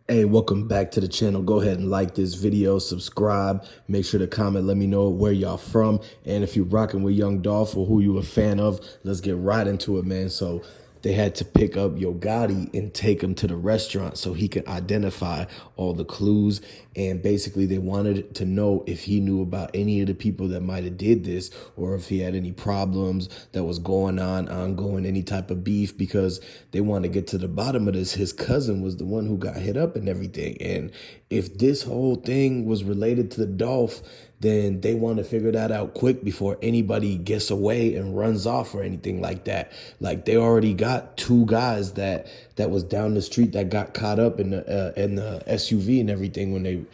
Hey, welcome back to the channel. Go ahead and like this video, subscribe, make sure to comment, let me know where y'all from. And if you're rocking with Young Dolph or who you a fan of, let's get right into it, man. So they had to pick up Yo Gotti and take him to the restaurant so he could identify all the clues. And basically they wanted to know if he knew about any of the people that might have did this, or if he had any problems that was going on, ongoing, any type of beef, because they want to get to the bottom of this. His cousin was the one who got hit up and everything. And if this whole thing was related to the Dolph, then they want to figure that out quick before anybody gets away and runs off or anything like that. Like they already got two guys that was down the street that got caught up in the SUV and everything when they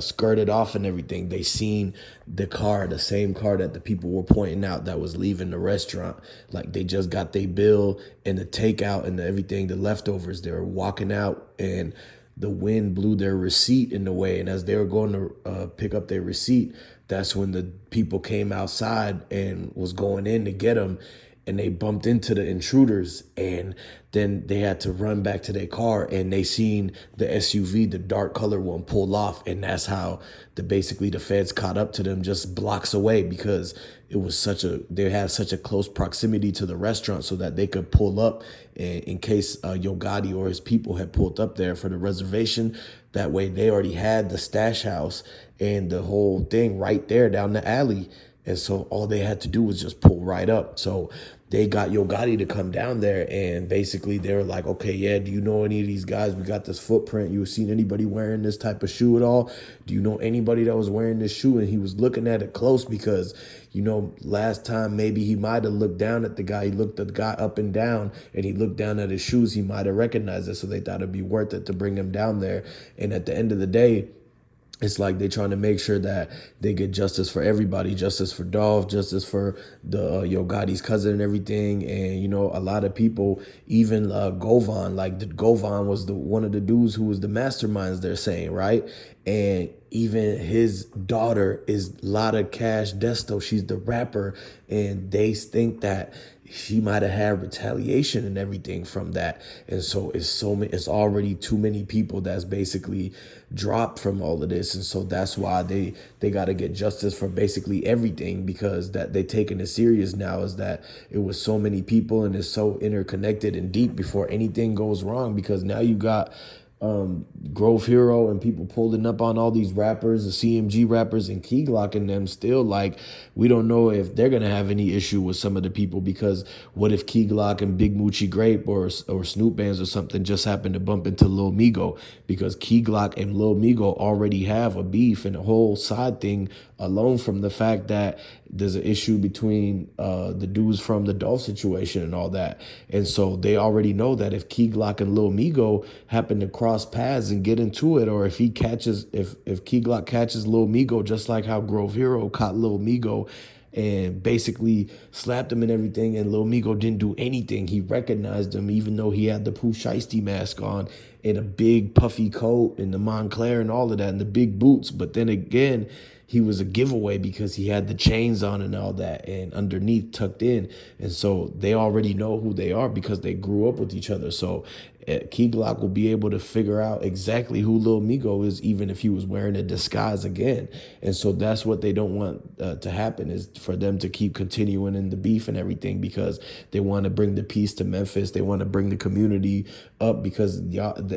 skirted off and everything. They seen the car, the same car that the people were pointing out that was leaving the restaurant. Like they just got their bill and the takeout and everything, the leftovers. They were walking out and the wind blew their receipt in the way. And as they were going to pick up their receipt, that's when the people came outside and was going in to get them. And they bumped into the intruders, and then they had to run back to their car, and they seen the SUV, the dark color one, pull off. And that's how basically the feds caught up to them just blocks away, because it was they had such a close proximity to the restaurant so that they could pull up in case Yo Gotti or his people had pulled up there for the reservation. That way they already had the stash house and the whole thing right there down the alley. And so all they had to do was just pull right up. So they got Yo Gotti to come down there, and basically they were like, okay, yeah, do you know any of these guys? We got this footprint. You seen anybody wearing this type of shoe at all? Do you know anybody that was wearing this shoe? And he was looking at it close because, you know, last time maybe he might have looked down at the guy. He looked at the guy up and down, and he looked down at his shoes. He might have recognized it. So they thought it'd be worth it to bring him down there. And at the end of the day, it's like they're trying to make sure that they get justice for everybody, justice for Dolph, justice for the Yo Gotti's cousin and everything. And, you know, a lot of people, even Govan, like Govan was one of the dudes who was the masterminds, they're saying, right? And even his daughter is Lotta Cash Desto. She's the rapper. And they think that she might have had retaliation and everything from that. And so it's already too many people that's basically dropped from all of this. And so that's why they got to get justice for basically everything, because that they taking it serious now, is that it was so many people and it's so interconnected and deep before anything goes wrong. Because now you got Grove Hero and people pulling up on all these rappers, the CMG rappers, and keyglock and them still. Like, we don't know if they're gonna have any issue with some of the people, because what if keyglock and Big Moochie Grape or Snoop Bands or something just happen to bump into Lil Migo? Because keyglock and Lil Migo already have a beef and a whole side thing alone from the fact that there's an issue between the dudes from the Dolph situation and all that. And so they already know that if keyglock and Lil Migo happen to cross paths and get into it, or if keyglock catches Lil Migo, just like how Grove Hero caught Lil Migo and basically slapped him and everything, and Lil Migo didn't do anything. He recognized him even though he had the Pooh Shiesty mask on and a big puffy coat and the Montclair and all of that and the big boots. But then again, he was a giveaway because he had the chains on and all that and underneath tucked in. And so they already know who they are because they grew up with each other. So keyglock will be able to figure out exactly who Lil Migo is, even if he was wearing a disguise again. And so that's what they don't want to happen, is for them to keep continuing in the beef and everything, because they want to bring the peace to Memphis. They want to bring the community up, because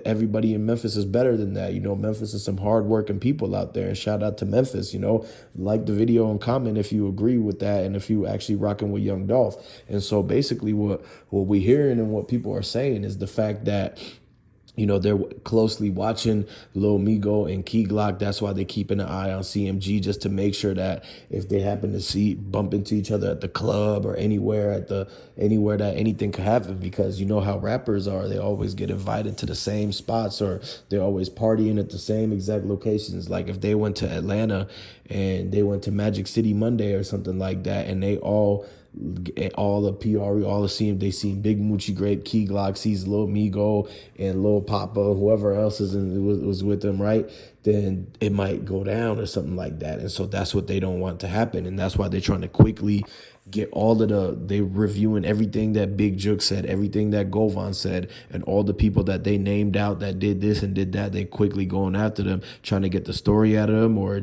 everybody in Memphis is better than that. You know, Memphis is some hardworking people out there, and shout out to Memphis. You know, like the video and comment if you agree with that and if you actually rocking with Young Dolph. And so basically what we're hearing and what people are saying is the fact that, you know, they're closely watching Lil Migo and keyglock. That's why they're keeping an eye on CMG, just to make sure that if they happen to bump into each other at the club or anywhere that anything could happen. Because you know how rappers are, they always get invited to the same spots, or they're always partying at the same exact locations. Like if they went to Atlanta and they went to Magic City Monday or something like that, and they all the PRE, all the CM, they seen Big Moochie Grape, keyglock sees Lil Migo and Lil Papa, whoever else was with them, right? Then it might go down or something like that. And so that's what they don't want to happen. And that's why they're trying to quickly get all of they reviewing everything that Big Jook said, everything that Govan said, and all the people that they named out that did this and did that. They quickly going after them, trying to get the story out of them, or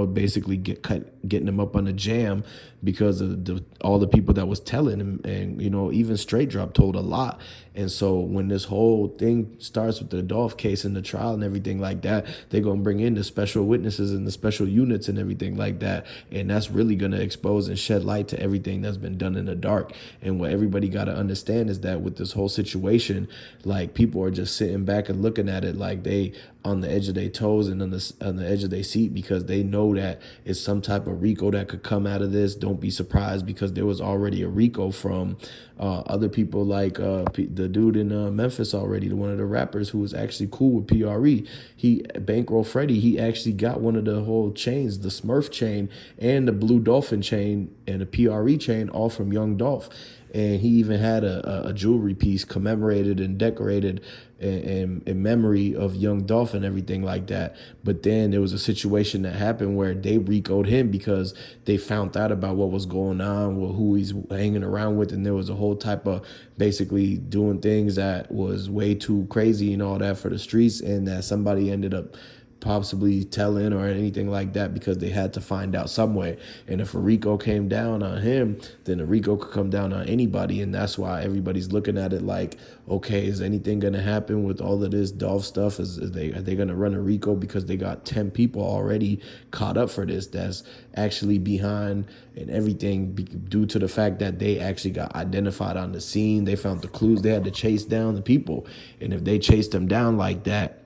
basically getting them up on the jam because of all the people that was telling him. And even Straight Drop told a lot. And so when this whole thing starts with the Dolph case and the trial and everything like that, they're going to bring in the special witnesses and the special units and everything like that. And that's really going to expose and shed light to everything that's been done in the dark. And what everybody got to understand is that with this whole situation, like, people are just sitting back and looking at it like they on the edge of their toes and on the edge of their seat, because they know that it's some type of RICO that could come out of this. Don't be surprised, because there was already a RICO from other people, like the dude in Memphis already, one of the rappers who was actually cool with PRE. He, Bankroll Freddy, he actually got one of the whole chains, the Smurf chain and the Blue Dolphin chain and the PRE chain, all from Young Dolph. And he even had a jewelry piece commemorated and decorated in memory of Young Dolph and everything like that. But then there was a situation that happened where they RICO'd him because they found out about what was going on, with who he's hanging around with, and there was a whole type of basically doing things that was way too crazy and all that for the streets, and that somebody ended up possibly telling or anything like that, because they had to find out some way. And if a RICO came down on him, then a RICO could come down on anybody. And that's why everybody's looking at it like, okay, is anything going to happen with all of this Dolph stuff? Are they going to run a RICO? Because they got 10 people already caught up for this that's actually behind and everything, due to the fact that they actually got identified on the scene. They found the clues. They had to chase down the people. And if they chased them down like that,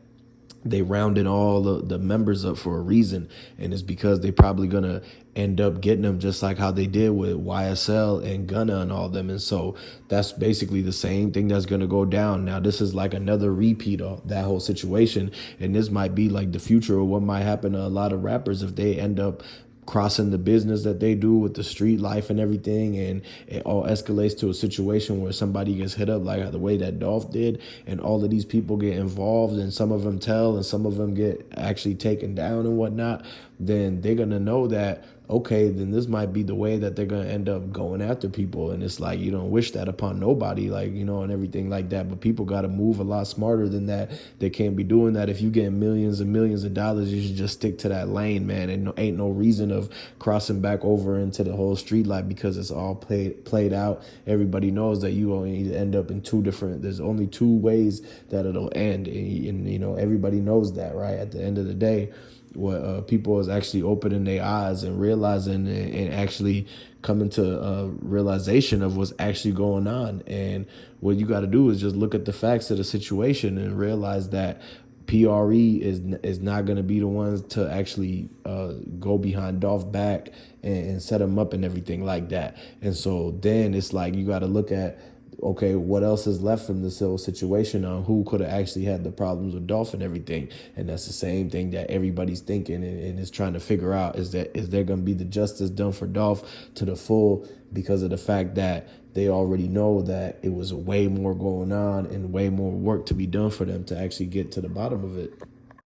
they rounded all the members up for a reason, and it's because they probably gonna end up getting them, just like how they did with YSL and Gunna and all them. And so that's basically the same thing that's gonna go down. Now, this is like another repeat of that whole situation, and this might be like the future of what might happen to a lot of rappers if they end up crossing the business that they do with the street life and everything, and it all escalates to a situation where somebody gets hit up like the way that Dolph did, and all of these people get involved, and some of them tell and some of them get actually taken down and whatnot. Then they're gonna know that, okay, then this might be the way that they're gonna end up going after people. And it's like, you don't wish that upon nobody, like, and everything like that. But people got to move a lot smarter than that. They can't be doing that. If you get millions and millions of dollars, you should just stick to that lane, man. And ain't no reason of crossing back over into the whole street life, because it's all played out. Everybody knows that you only end up in there's only two ways that it'll end. And everybody knows that, right? At the end of the day, what people is actually opening their eyes and realizing and actually coming to a realization of what's actually going on. And what you got to do is just look at the facts of the situation and realize that PRE is not going to be the ones to actually go behind Dolph back and set him up and everything like that. And so then it's like, you got to look at, okay, what else is left from this whole situation on who could have actually had the problems with Dolph and everything. And that's the same thing that everybody's thinking and is trying to figure out, is there going to be the justice done for Dolph to the full, because of the fact that they already know that it was way more going on and way more work to be done for them to actually get to the bottom of it.